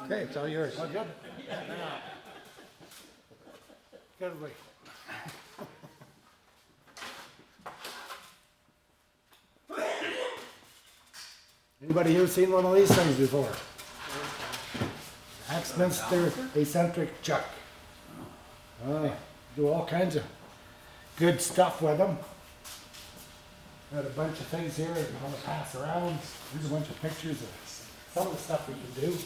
Okay, it's all yours. Oh, good. Good week. Anybody here seen one of these things before? Axminister Eccentric chuck. Do all kinds of good stuff with them. Got a bunch of things here that I want to pass around. Here's a bunch of pictures of some of the stuff we can do.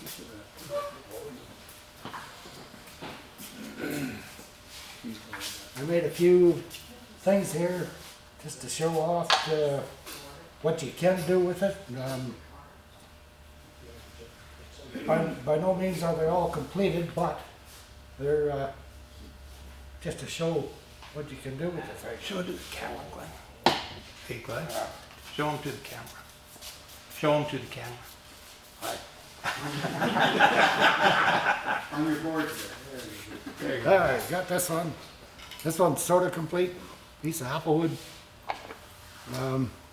I made a few things here just to show off what you can do with it. By no means are they all completed, but they're just to show what you can do with the thing. Show it to the camera, Glen. Hey, Glen. Show them to the camera. Show them to the camera. On your board there. All right, got this one. This one's sort of complete. Piece of applewood.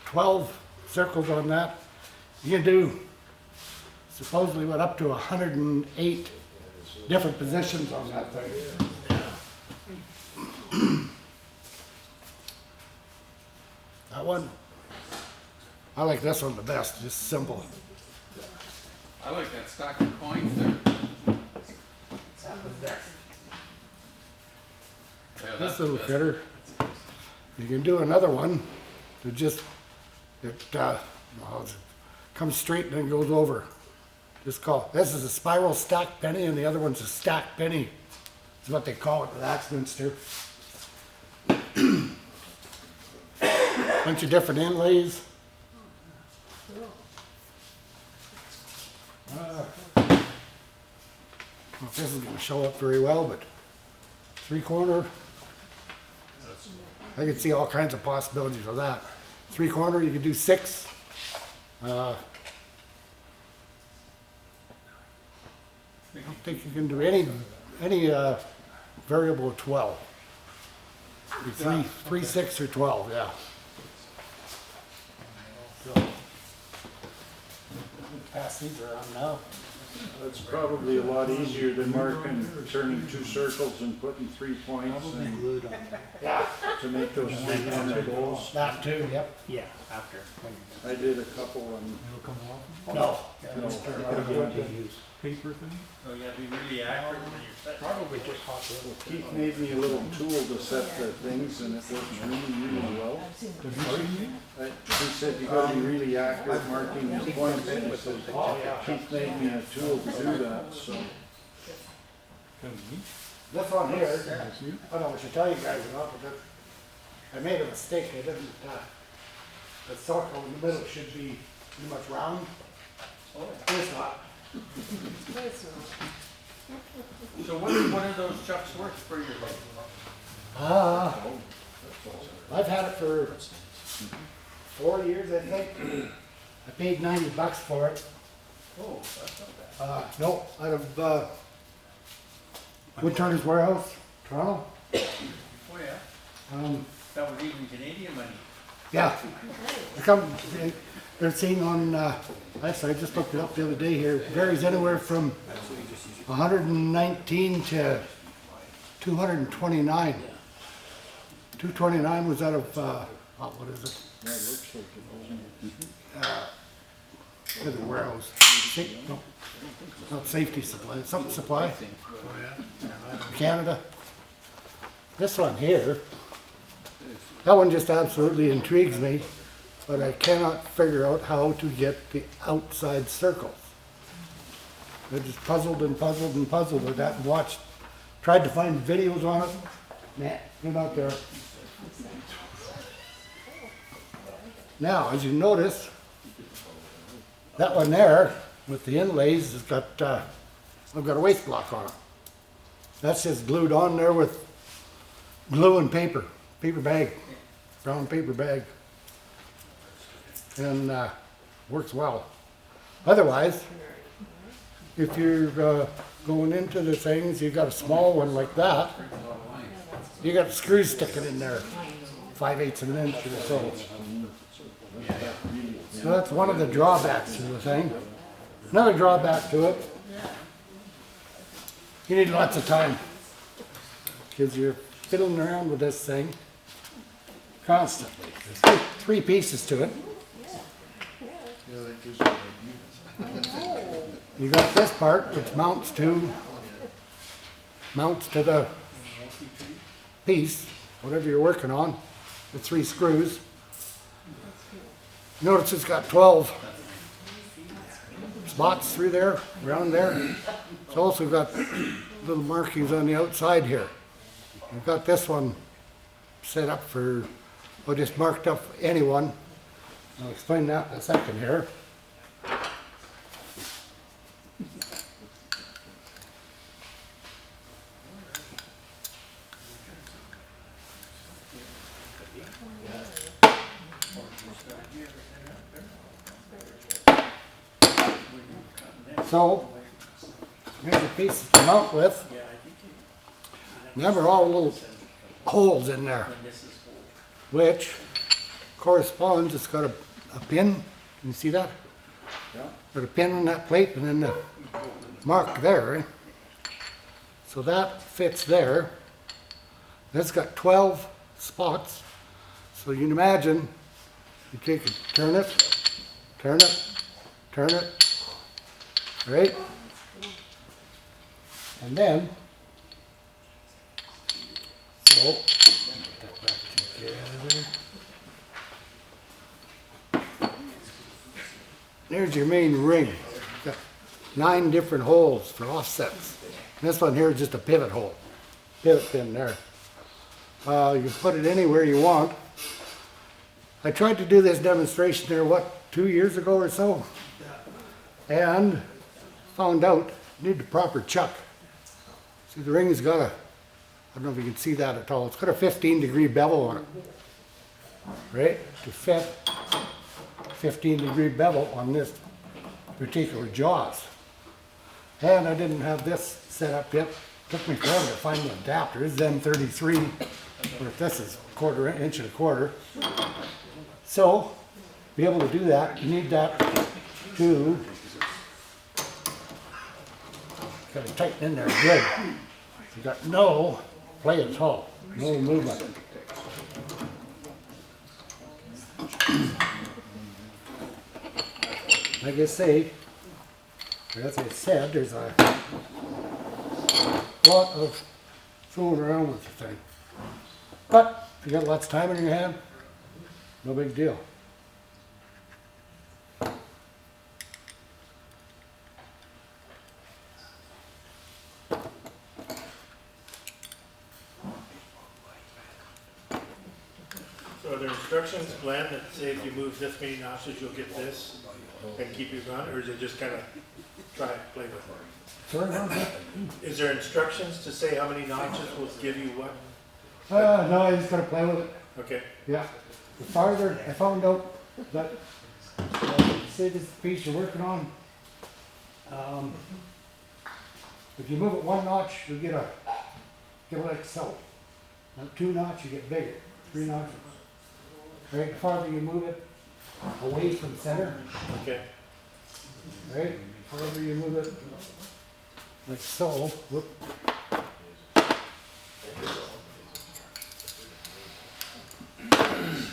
12 circles on that. You can do supposedly what up to 108 different positions on that thing. That one, I like this one the best. Just simple. I like that stack of coins there. Yeah, This little critter. You can do another one. It just comes straight and then goes over. Just call this is a spiral stack penny, and the other one's a stack penny. Is what they call it with Axminister. Bunch of different inlays. This isn't going to show up very well, but 3/4. I can see all kinds of possibilities of that. 3/4, you could do 6. I don't think you can do any variable of 12. 3, 6, or 12, yeah. So, pass these around now. That's probably a lot easier than marking, turning 2 circles and putting 3 points and Yeah, to make those 300 goals. that too, yep. Yeah, after. I did a couple and No. Paper thing? Oh, you gotta be really accurate when you're setting. Probably just hot little. Keith made me a little tool to set the things and it works really well. He said you gotta be really accurate marking these points and he said, Keith made me a tool to do that, so. This one here, I don't know what to tell you guys about, but I made a mistake. I didn't, the circle in the middle should be pretty much round. It's not. So what is one of those chucks worth for your life? I've had it for 4 years, I think. I paid $90 for it. Oh, that's not bad. No, out of Woodturner's Warehouse, Toronto. Oh, yeah. That was even Canadian money. Yeah. They're seen on, actually I just looked it up the other day here. It varies anywhere from 119 to 229. 229 was out of, what is it? That looks like it, doesn't it? The warehouse. No, not safety supply, something supply. Canada. This one here, that one just absolutely intrigues me, but I cannot figure out how to get the outside circles. I just puzzled and puzzled and puzzled with that and watched, tried to find videos on it. Nah, they're not there. Now, as you notice, that one there with the inlays has got, I've got a waste block on it. That's just glued on there with glue and paper bag, brown paper bag. And works well. Otherwise, if you're going into the things, you got a small one like that, you got screws sticking in there, 5/8 of an inch or so. So that's one of the drawbacks to the thing. Another drawback to it, you need lots of time. Because you're fiddling around with this thing constantly. There's three pieces to it. You got this part which mounts to the piece, whatever you're working on, the 3 screws. Notice it's got 12 spots through there, around there. It's also got little markings on the outside here. I've got this one set up for, well, just marked up for anyone. I'll explain that in a second here. So, here's the pieces to mount with. Remember all the little holes in there, which corresponds, it's got a pin, can you see that? Yeah. Got a pin on that plate and then the mark there. So that fits there. That's got 12 spots. So you can imagine, you take it, turn it, turn it, turn it, right? And then, so, put that back together. There's your main ring. Got 9 different holes for offsets. This one here is just a pivot hole. Pivot pin there. You can put it anywhere you want. I tried to do this demonstration there, what, 2 years ago or so? And found out you need the proper chuck. See, the ring's got a, I don't know if you can see that at all, it's got a 15-degree bevel on it. Right? To fit 15-degree bevel on this particular jaws. And I didn't have this set up yet. Took me forever to find the adapter. This is M33, but this is inch and a quarter. So, to be able to do that, you need that to kind of tighten in there good. You got no play at all, no movement. Like I say, as I said, there's a lot of fooling around with the thing. But if you got lots of time in your hand, no big deal. So are there instructions, Glenn, that say if you move this many notches, you'll get this and keep your gun, or is it just kind of try it, play with it? Sorry about that? Is there instructions to say how many notches will give you what? No, I just gotta play with it. Okay. Yeah. The farther, I found out that, say this piece you're working on, if you move it 1 notch, you get like so. Now 2 notch, you get bigger. 3 notches. Right, the farther you move it away from center, Okay. right, the farther you move it like so, whoop.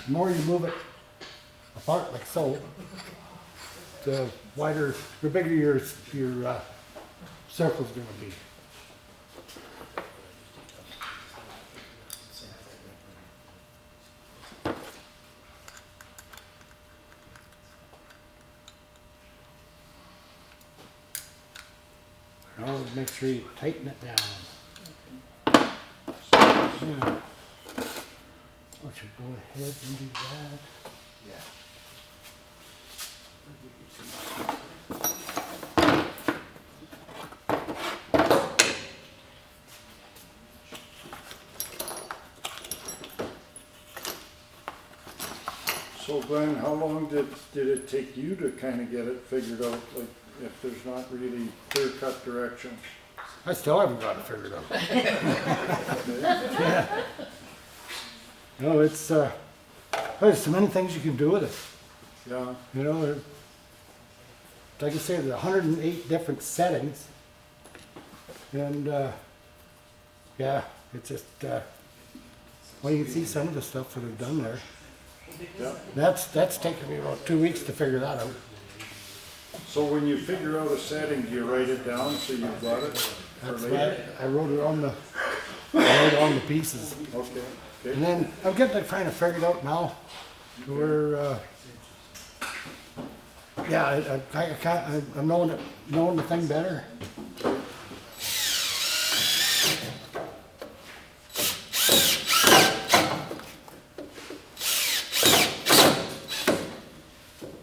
The more you move it apart like so, the wider, the bigger your circle's going to be. Now make sure you tighten it down. Yeah. I should go ahead and do that. So Glenn, how long did it take you to kind of get it figured out, like if there's not really clear-cut directions? I still haven't got it figured out. Yeah. No, it's there's so many things you can do with it. Yeah, You know, like I say, there's 108 different settings. And, yeah, it's just, well, you can see some of the stuff that I've done there. Yeah. That's taken me about 2 weeks to figure that out. So when you figure out a setting, do you write it down so you've got it for That's later? why I wrote it on the pieces. Okay, And okay. then I'm getting to kind of figure it out now. We're, yeah, I can't, I'm knowing the thing better.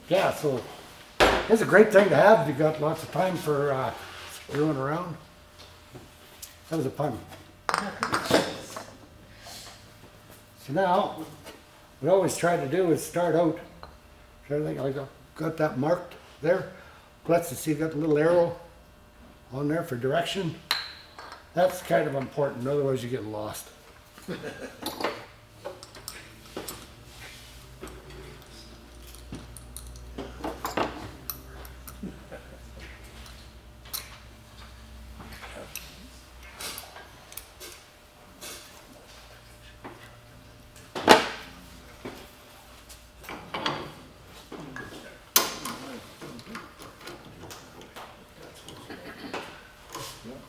Yeah, so it's a great thing to have if you got lots of time for screwing around. That was a pun. So now, what I always try to do is start out, everything I got that marked there. Plus, you see, got the little arrow on there for direction. That's kind of important, otherwise you get lost.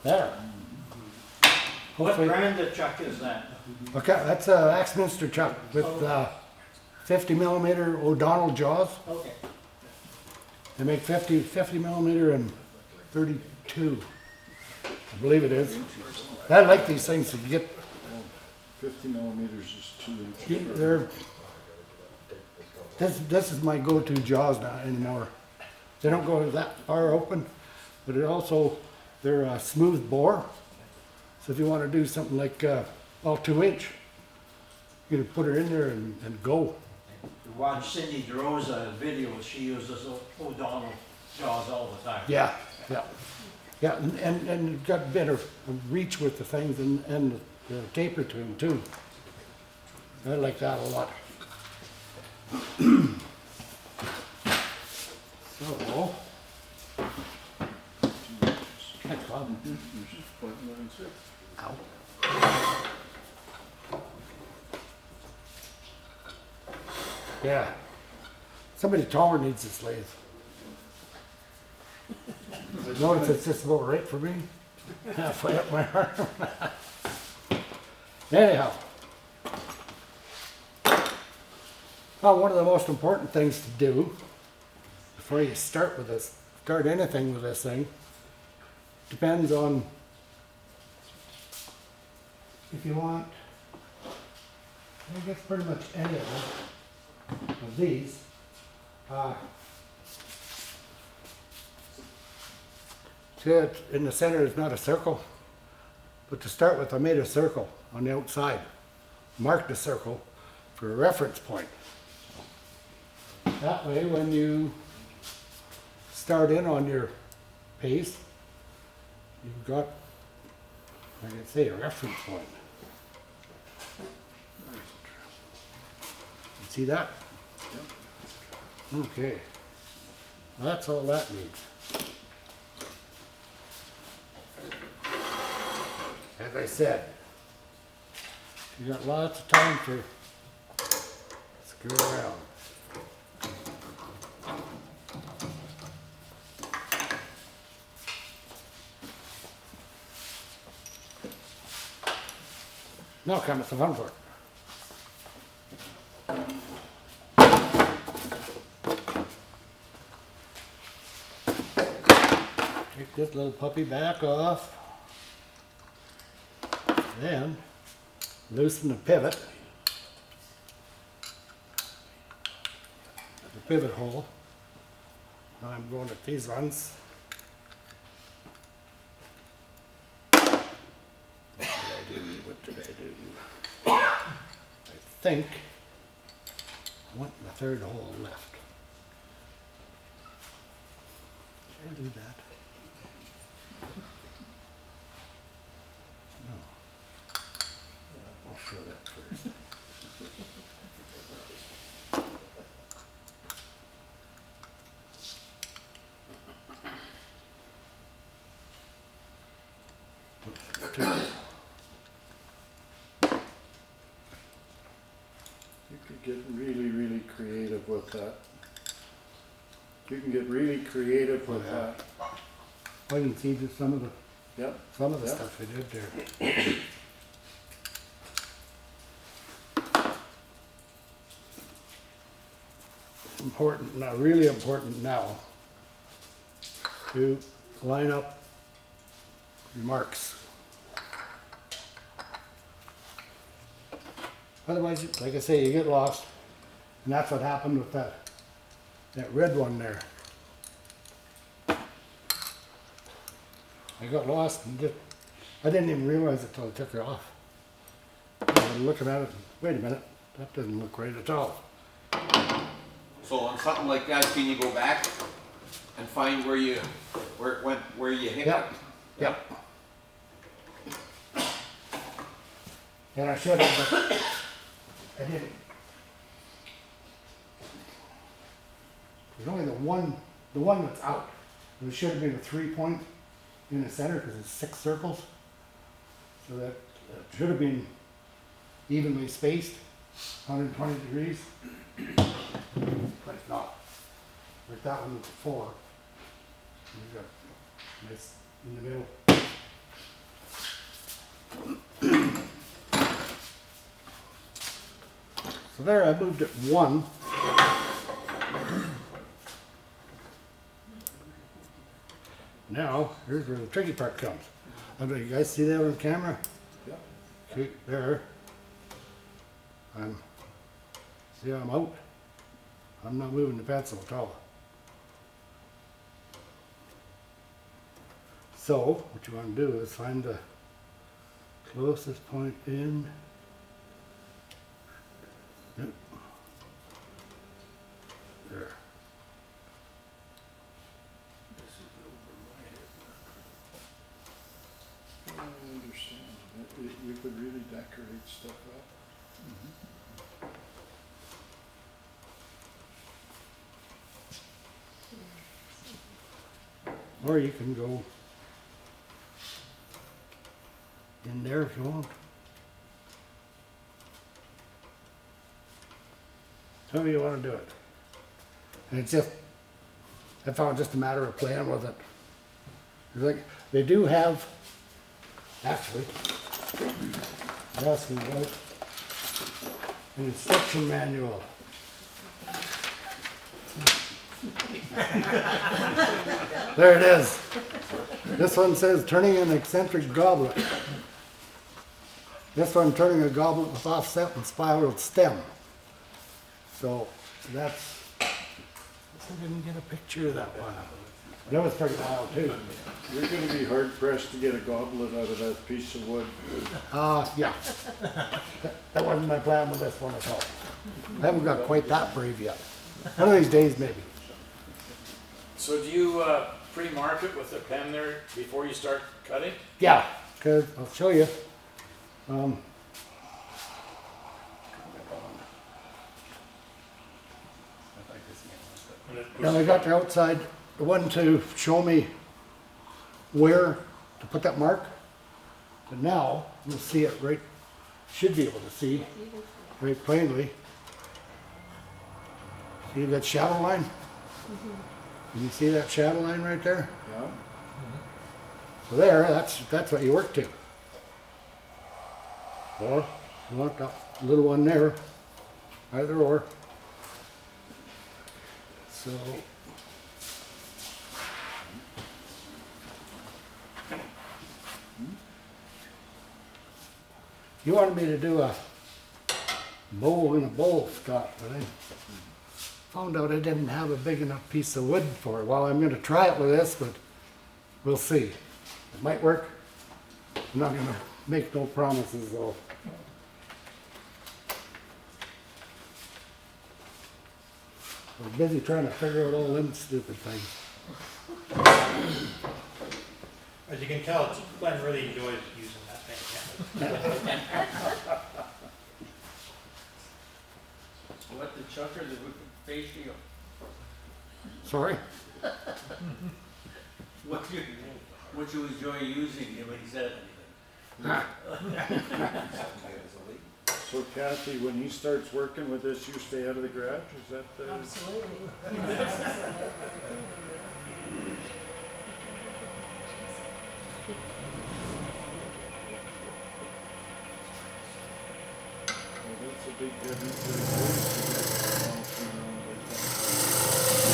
There. What Hopefully, brand of chuck is that? okay, that's a Axminister chuck with 50 millimeter O'Donnell jaws. Okay. They make 50 millimeter and 32, I believe it is. I like these things to get. 50 millimeters is 2 inches. They're, this is my go-to jaws now anymore. They don't go that far open, but it also they're a smooth bore. So if you want to do something like all 2 inch, you can put it in there and go. You watch Cindy DeRosa videos, she uses O'Donnell jaws all the time. Yeah, yeah, yeah, and you've got better reach with the things and the taper to them too. I like that a lot. So, next problem. Ow. Yeah, somebody taller needs this lathe. Notice it's just about right for me. Halfway up my arm. Anyhow. Well, one of the most important things to do before you start anything with this thing, depends on if you want, I guess pretty much any of these. See, in the center is not a circle, but to start with I made a circle on the outside. Marked the circle for a reference point. That way when you start in on your pace, you've got, like I say, a reference point. You see that? Okay. Well, that's all that needs. As I said, you got lots of time for screw around. Now comes the fun part. Take this little puppy back off. Then loosen the pivot. The pivot hole. Now I'm going at these ones. What did I do? I think I want the third hole left. Did I do that? No. I'll show that first. You could get really, really creative with that. You can get really creative with that. I can see just some of the Yep. Yeah. stuff they did there. Important, now really important now to line up your marks. Otherwise, like I say, you get lost, and that's what happened with that red one there. I got lost and I didn't even realize it till I took it off. I was looking at it, and, wait a minute, that doesn't look right at all. So on something like that, can you go back and find where you hit Yep. it? Yep. And I should have, but I didn't. There's only the one that's out. There should have been a 3-point in the center because it's 6 circles. So that should have been evenly spaced, 120 degrees. But it's not. Like that one was 4. You've got nice in the middle. So there, I moved it 1. Now, here's where the tricky part comes. You guys see that on camera? Yeah. Okay, there. See how I'm out? I'm not moving the pencil at all. So, what you want to do is find the closest point in. Yep. There. I understand. You could really decorate stuff up. Or you can go in there if you want. However you want to do it. And it's just, I found just a matter of playing with it. It's like, they do have, actually, yes, we got an instruction manual. There it is. This one says turning an eccentric goblet. This one turning a goblet with offset and spiraled stem. So that's, I didn't get a picture of that one. That was pretty wild too. You're gonna be hard pressed to get a goblet out of that piece of wood. Yeah. That wasn't my plan with this one at all. I haven't got quite that brave yet. One of these days maybe. So do you pre-mark it with a pen there before you start cutting? Yeah, because I'll show you. Now I got the outside, the one to show me where to put that mark. But now you'll see it right, should be able to see very plainly. See that shadow line? Can you see that shadow line right there? Yeah. So there, that's what you work to. Or you want that little one there, either or. So you wanted me to do a bowl in a bowl, Scott, but I found out I didn't have a big enough piece of wood for it. Well, I'm going to try it with this, but we'll see. It might work. I'm not going to make no promises though. I'm busy trying to figure out all them stupid things. As you can tell, Glen really enjoys using that thing. What the chuck or the face shield? Sorry? What do you? What you enjoy using, when he said So Kathy, when he starts working with this, you stay out of the garage, is that the? Absolutely. Well, that's a big difference in the voice to get bouncing around like that.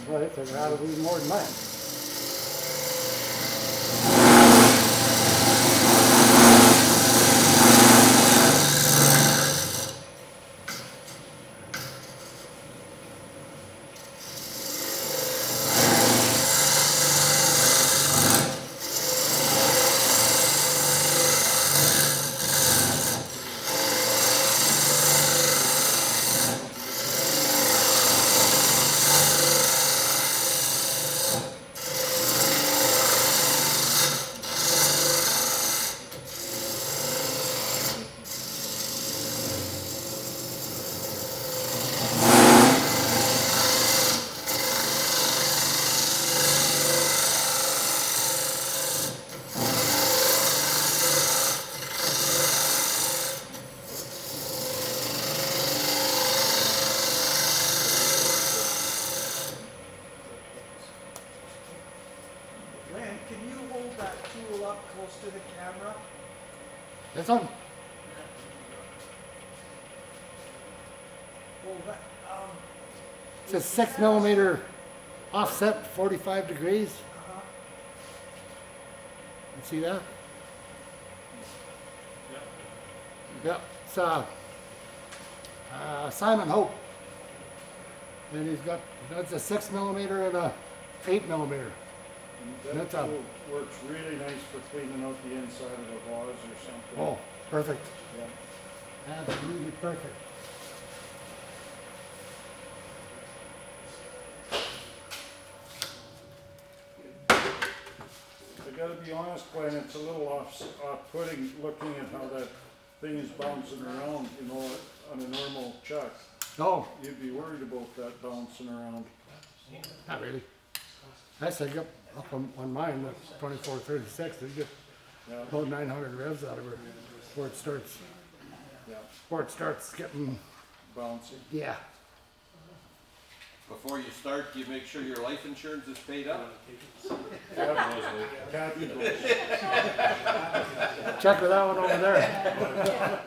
Well, it's a lot of even more than mine. Glen, can you hold that tool up close to the camera? This one? Hold that, It's a 6 millimeter offset, 45 degrees. uh-huh. You see that? Yep. It's Simon Hope. And that's a 6 millimeter and a 8 millimeter. That That's a- tool works really nice for cleaning out the inside of a vase or something. Oh, perfect. Yeah. Absolutely perfect. I gotta be honest, Glenn, it's a little off-putting looking at how that thing is bouncing around, you know, on a normal chuck. Oh, You'd be worried about that bouncing around. not really. I said up on mine, the 2436, they get Yeah, about 900 revs out of her before it starts getting, bouncy. yeah. Before you start, you make sure your life insurance is paid up. Kathy goes, Check with that one over there.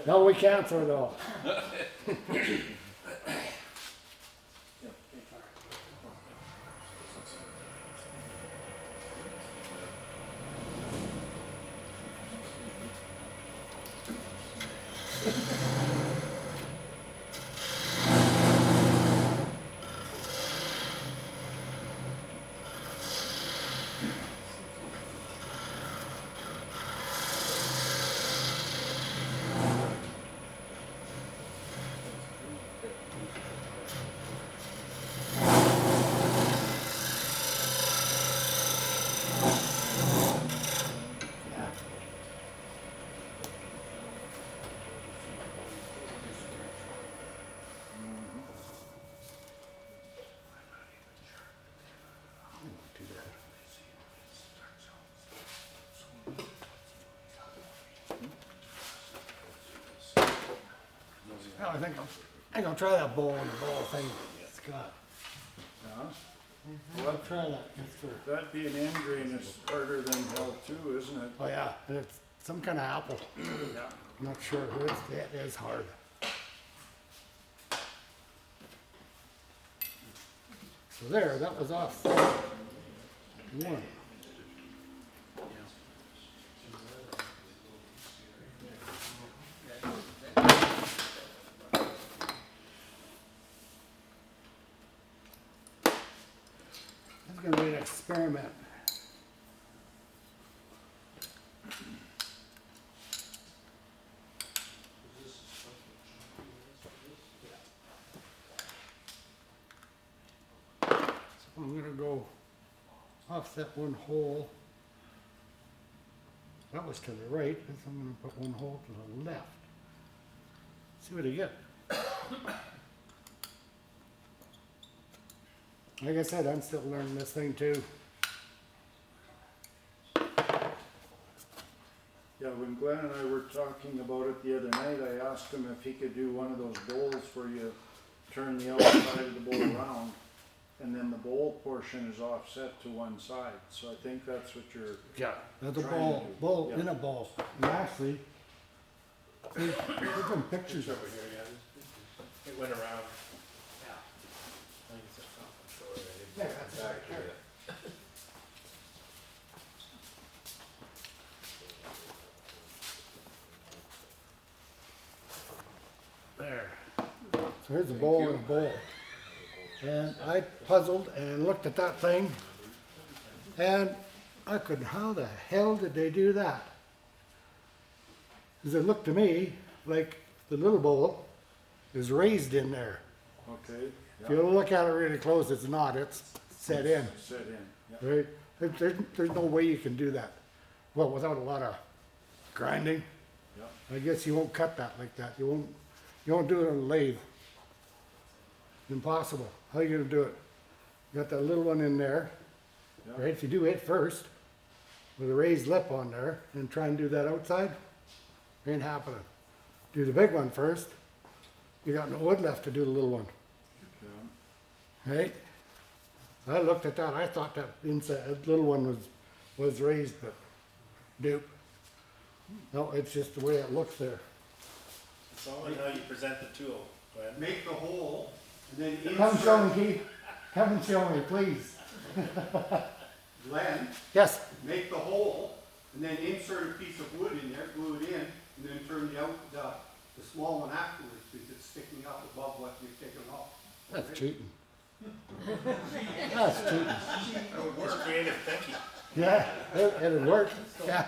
No, we can't throw it off. Well, I think I'll try that bowl and the ball thing, Scott. yeah. I'll try that. Just for, That being end grain is harder than hell too, isn't it? oh yeah, and it's some kind of apple. Yeah. I'm not sure who it is hard. So there, that was off. One. It's gonna be an experiment. So I'm gonna go offset one hole. That was to the right, and so I'm gonna put one hole to the left. See what I get. Like I said, I'm still learning this thing too. Yeah, when Glenn and I were talking about it the other night, I asked him if he could do one of those bowls where you turn the outside of the bowl around, and then the bowl portion is offset to one side. So I think that's what you're, Yeah. That's a Trying to do, bowl yeah. in a bowl. And actually, there's some pictures of over it. here, yeah. It went around. Yeah. I think it's a front. Yeah, that's Back to it. There. So here's a bowl in a bowl. And I puzzled and looked at that thing, and I couldn't, how the hell did they do that? Because it looked to me like the little bowl is raised in there. okay? If you look at it really close, it's not, it's set in, Set in, yeah. right? There's no way you can do that. Well, without a lot of grinding. Yeah. I guess you won't cut that like that. You won't do it on a lathe. Impossible. How are you gonna do it? You got that little one in there, Yeah. right? If you do it first, with a raised lip on there, and try and do that outside, ain't happening. Do the big one first. You got no wood left to do the little one, Yeah. right? I looked at that. I thought that inside that little one was raised, but nope. No, it's just the way it looks there. It's only how you present the tool, Glenn. Make the hole, and then Come show insert, me, Keith. Come and show me, please. Glenn, Yes. make the hole, and then insert a piece of wood in there, glue it in, and then turn the small one afterwards, because it's sticking up above what you've taken off. That's cheating. That's cheating. It's creative thinking. Yeah, it'd work. Yeah.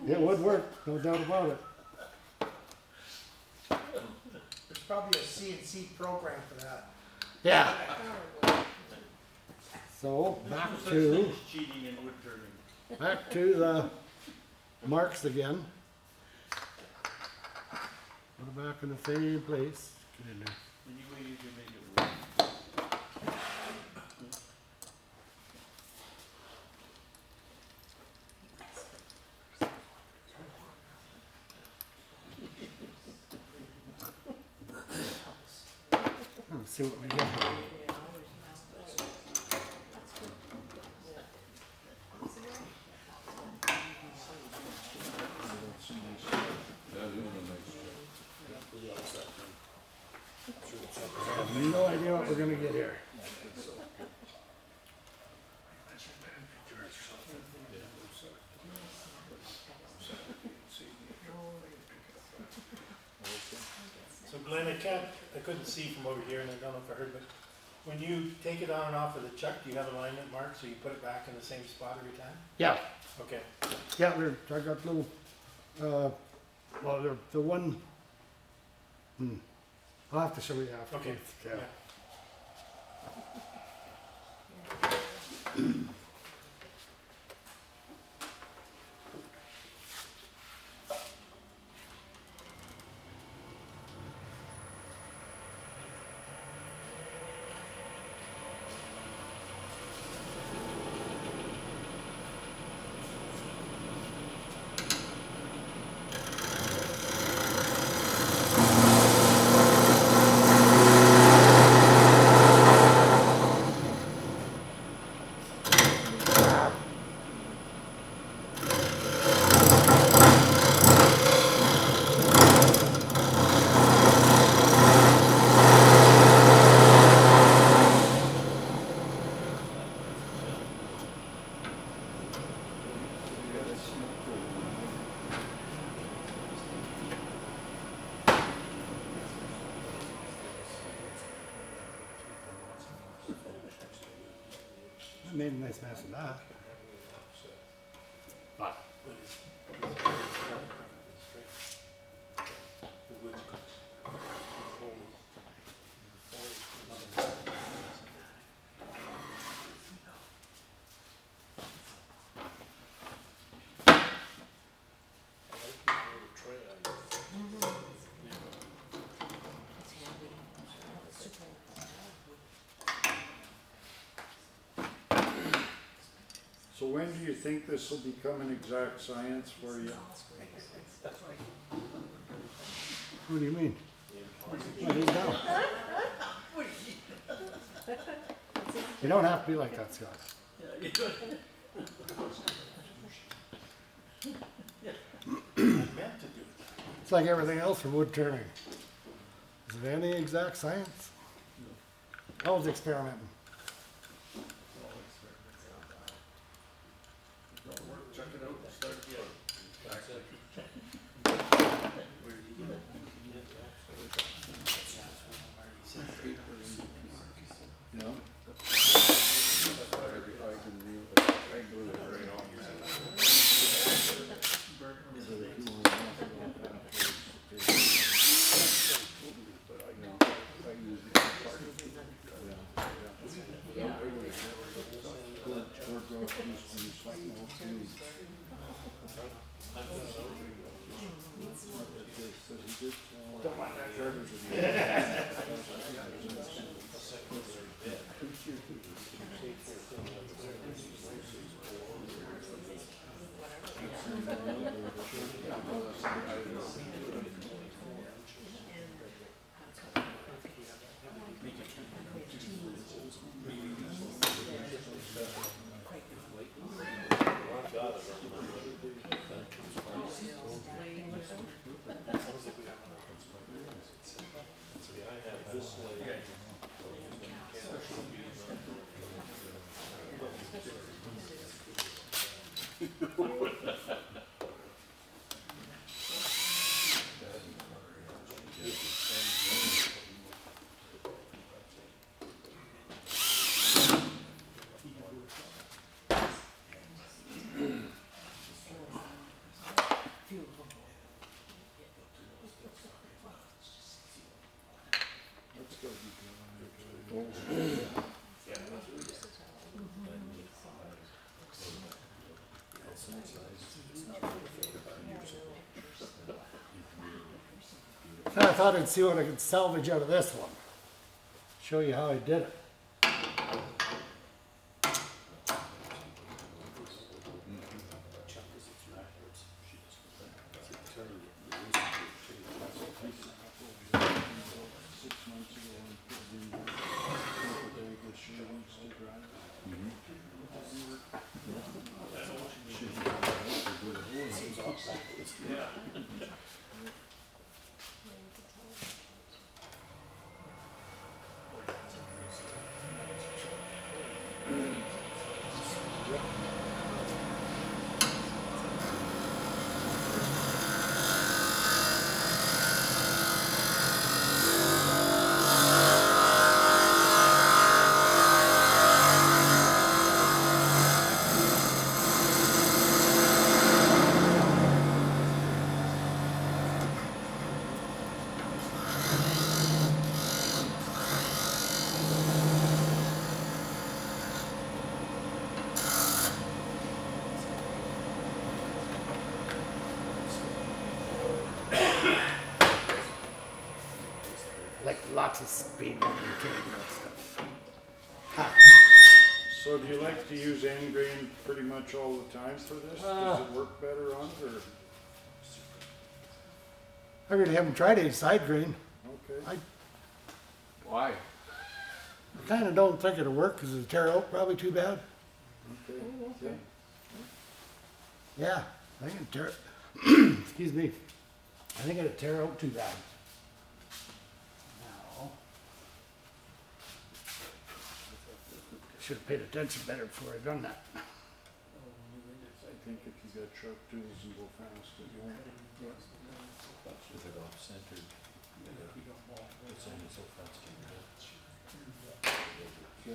It would work, no doubt about it. There's probably a CNC program for that. Yeah. So back to Cheating in wood turning. the marks again. Put it back in the same place. Get in there. Any way you can make it work. Let's see what we get. I have no idea what we're gonna get here. So Glenn, I couldn't see from over here, and I don't know if I heard, but when you take it on and off of the chuck, do you have alignment marks, so you put it back in the same spot every time? Yeah, Okay. yeah, I got little, well, the one, I'll have to show you after. Okay. Yeah. made a nice mess of that. But So when do you think this will become an exact science for you? what do you mean? What is down? You don't have to be like that, Scott. It's like everything else for wood turning. Is it any exact science? I was experimenting. Check it out and start again. That's it. Yeah. I thought I'd see what I could salvage out of this one. Show you how I did it. Like lots of speed when you're turning that stuff. So do you like to use end grain pretty much all the time for this? Does it work better on it, or? I really haven't tried any side grain. Okay. Why? I kind of don't think it'll work because it'll tear out probably too bad. Okay. Yeah. Yeah, I think it'll tear it. Excuse me. I think it'll tear out too bad. Now, should have paid attention better before I done that. I think if you got sharp tools and go fast, it won't. Is it off-centered? It's only so fast.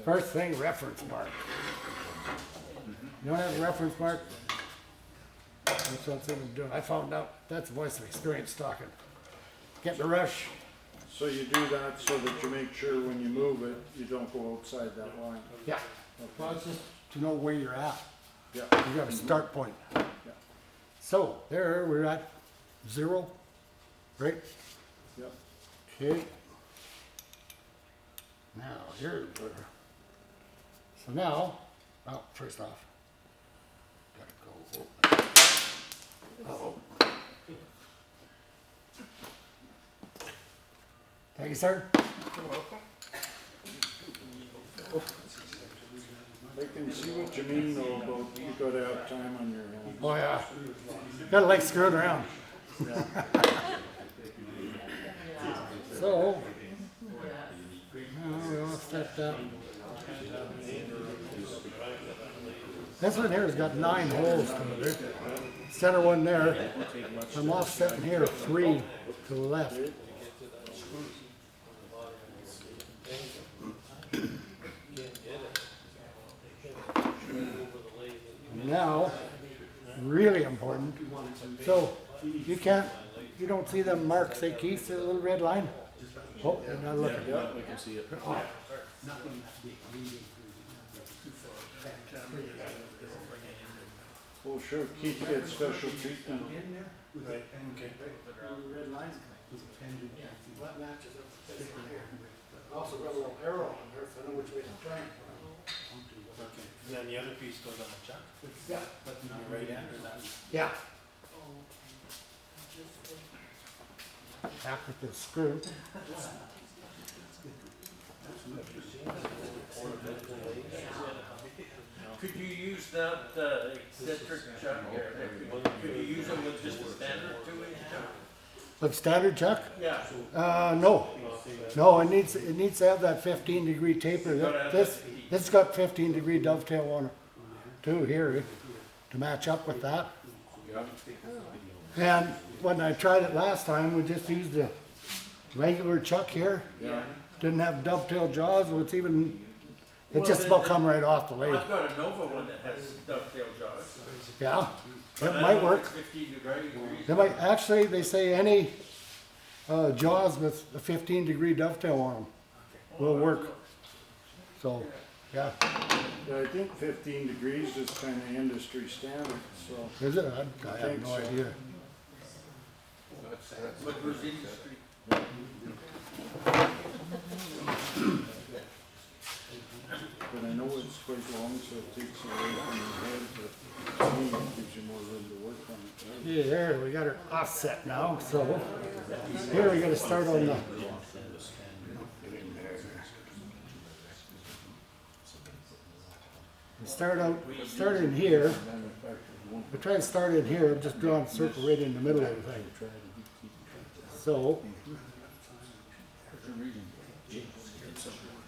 First thing, reference mark. You don't have a reference mark? That's what I'm doing. I found out, that's a voice of experience talking. Get the rush. So you do that so that you make sure when you move it, you don't go outside that line. Yeah. Well, it's just to know where you're at. Yeah. You got a start point. So, there, we're at 0, right? Yep. Okay. Now, here, so now, well, first off, gotta go. Uh-oh. Thank you, sir. I can see what you mean though about you gotta have time on your hands. Oh, yeah. Gotta like screwing around. So, now we'll start that. This one here has got 9 holes to it. Center one there. I'm offsetting here 3 to the left. Now, really important. So you don't see them marks, say Keith, the little red line? Oh, you're not looking. Yeah, we can see it. Oh. Oh, sure, Keith gets special treatment. Right, okay. Also got a little arrow on there, so I know which way to turn. Okay. And then the other piece goes on the chuck? Yeah. Your right hand or that? Yeah. Back with the screw. Could you use that eccentric chuck here? Could you use it with just a standard 2-inch chuck? With standard chuck? Yeah. No. No, it needs to have that 15-degree taper. This got 15-degree dovetail on it too here to match up with that. And when I tried it last time, we just used the regular chuck here. Yeah. Didn't have dovetail jaws. It just about come right off the lathe. I've got a Nova one that has dovetail jaws. Yeah, But it I might don't know work. if 15 degrees. They might actually. They say any jaws with a 15-degree dovetail on them will work. So, yeah. Yeah, I think 15 degrees is kind of industry standard, so. Is it? I have no idea. But who's industry? But I know it's quite long, so it takes you away from your head, but to me, it gives you more room to work on it. Yeah, there we got her offset now. So here we got to start on the. Start in here. We try to start in here. I'm just drawing a circle right in the middle of the thing. So.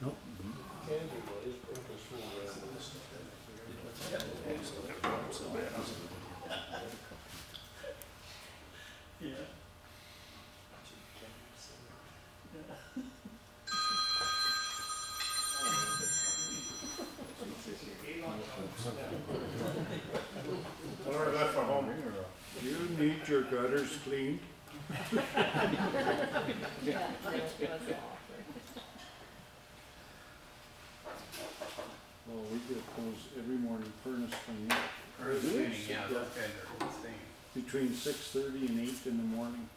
Nope. What do I got for home? You need your gutters cleaned. Well, we get those every morning furnace cleaning. Between 6:30 and 8 in the morning.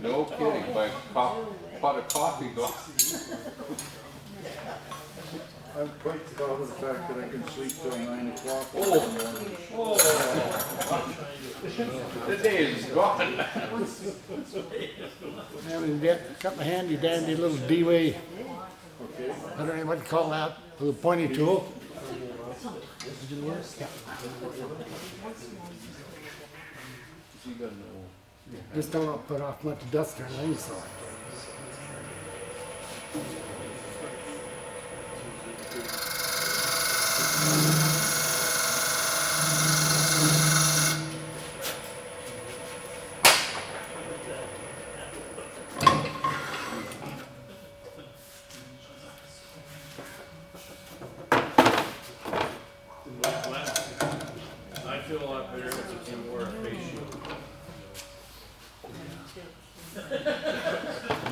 No kidding, my pot of coffee gone. I'm quite proud of the fact that I can sleep till 9 o'clock in the morning. The day is gone. Now we got my handy dandy little D-way. Okay. I don't know what to call that. Little pointy tool. Yeah. Just don't put off much dust or anything. So.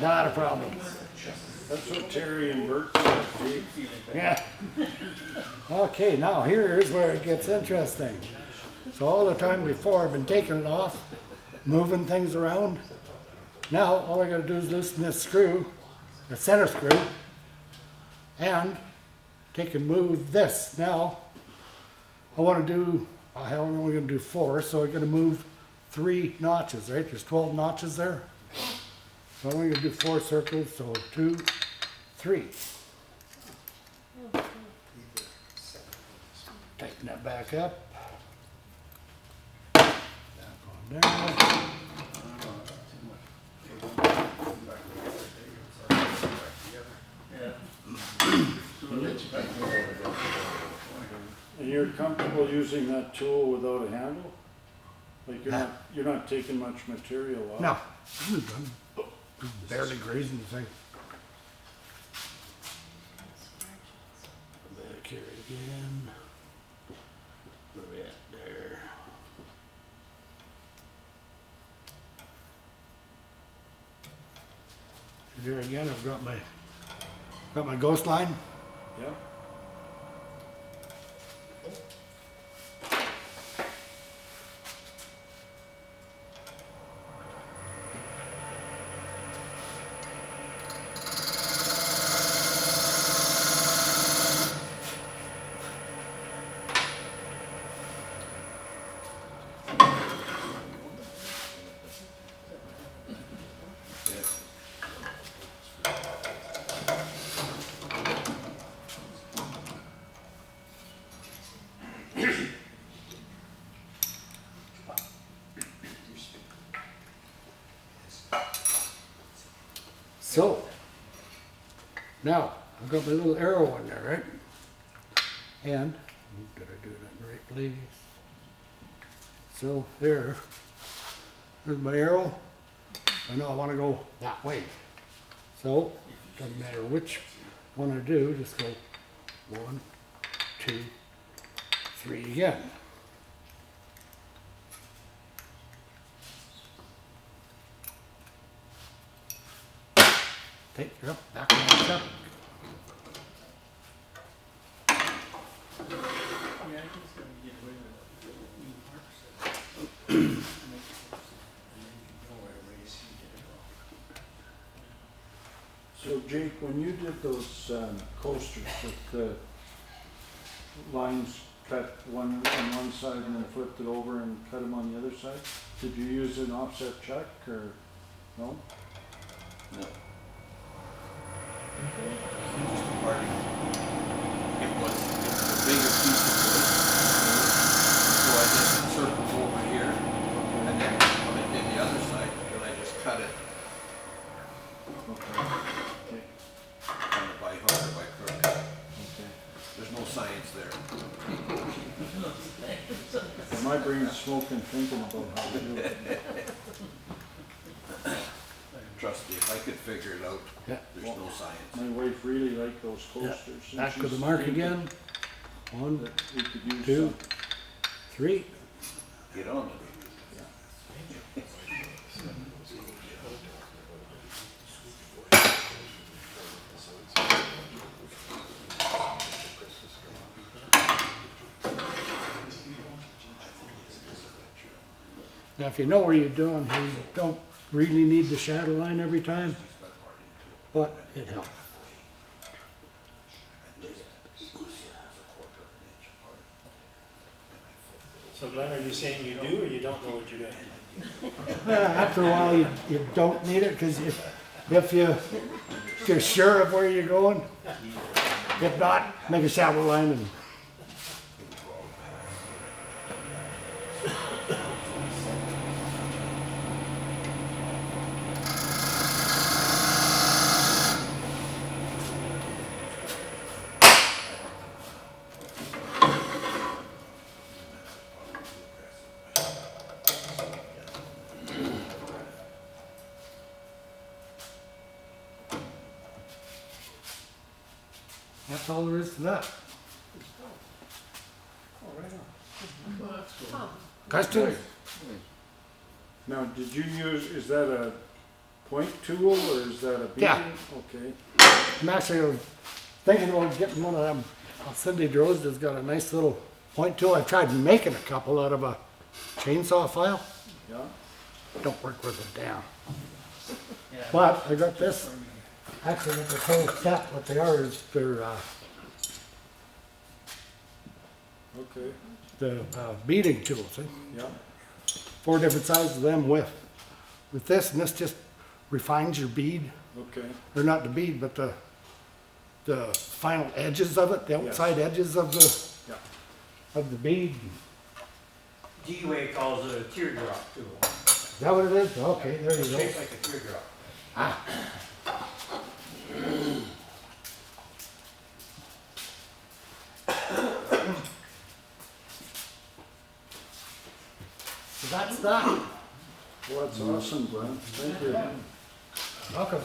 Not a problem. That's what Terry and Bert said, Jake. Yeah. Okay, now here's where it gets interesting. So all the time before I've been taking it off, moving things around. Now all I gotta do is loosen this screw, the center screw, and take and move this. Now I'm only gonna do 4, so I'm gonna move 3 notches, right? There's 12 notches there. So I'm only gonna do 4 circles, so 2, 3. Tighten that back up. Back on down. And you're comfortable using that tool without a handle? Like you're not taking much material off? No. Just barely grazing the thing. Back here again. Where we at there? There again, I've got my ghost line. Yeah. So, now, I've got my little arrow on there, right? And, did I do that in the right place? So, there's my arrow. I know I want to go that way. So, doesn't matter which one I do, just go 1, 2, 3 again. Take her up, back on the truck. So Jake, when you did those coasters with the lines cut one on one side and then flipped it over and cut them on the other side, did you use an offset chuck or no? No. Just a party. It was a bigger piece of wood. So I just circled over here, and then when I did the other side, then I just cut it Okay. kind of by hook or by crook. Okay. There's no science there. My brain's smoking thinking about how to do it. Trust me, if I could figure it out, Yeah. there's no science. My wife really liked those coasters. and Back to the she's mark thinking again. 1, that we could use 2, some. 3. Get on it. Now, if you know where you're doing, you don't really need the shadow line every time, but it helps. So Glenn, are you saying you do or you don't know what you're doing? After a while, you don't need it, because if you're sure of where you're going, if not, make a shadow line and that's all there is to that. Questions? Now, did you use, is that point tool or is that a beating? Yeah. Okay, I'm actually thinking about getting one of them. Cindy Drozda's got a nice little point tool. I tried making a couple out of a chainsaw file. yeah, Don't work with it down. Yeah. But I got this. Actually, got this whole set. What they are is they're okay, the beading tools. See? yeah, 4 different sizes of them with this, and this just refines your bead. okay, Or not the bead, but the final edges of it, the outside edges of yeah. the bead. G-Way calls it a teardrop tool. Is that what it is? Okay, there you go. Shaped like a teardrop. So that's that. Well, that's awesome, Glenn, thank you. Welcome.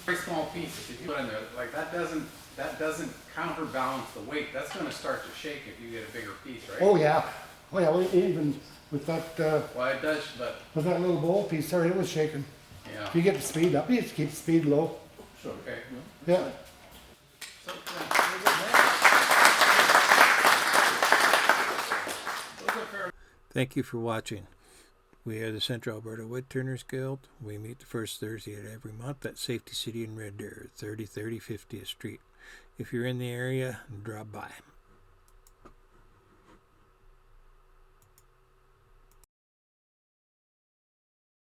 Very small piece, if you put in there, like that doesn't counterbalance the weight, that's gonna start to shake if you get a bigger piece, right? Oh yeah, well even with that Well, it does, but, little bowl piece there, it was shaking. yeah, If you get the speed up, you just keep the speed low. okay. Yeah. So, Thank you for watching. We are the Central Alberta Woodturners Guild. We meet the first Thursday of every month at Safety City in Red Deer, 3030 50th Street. If you're in the area, drop by.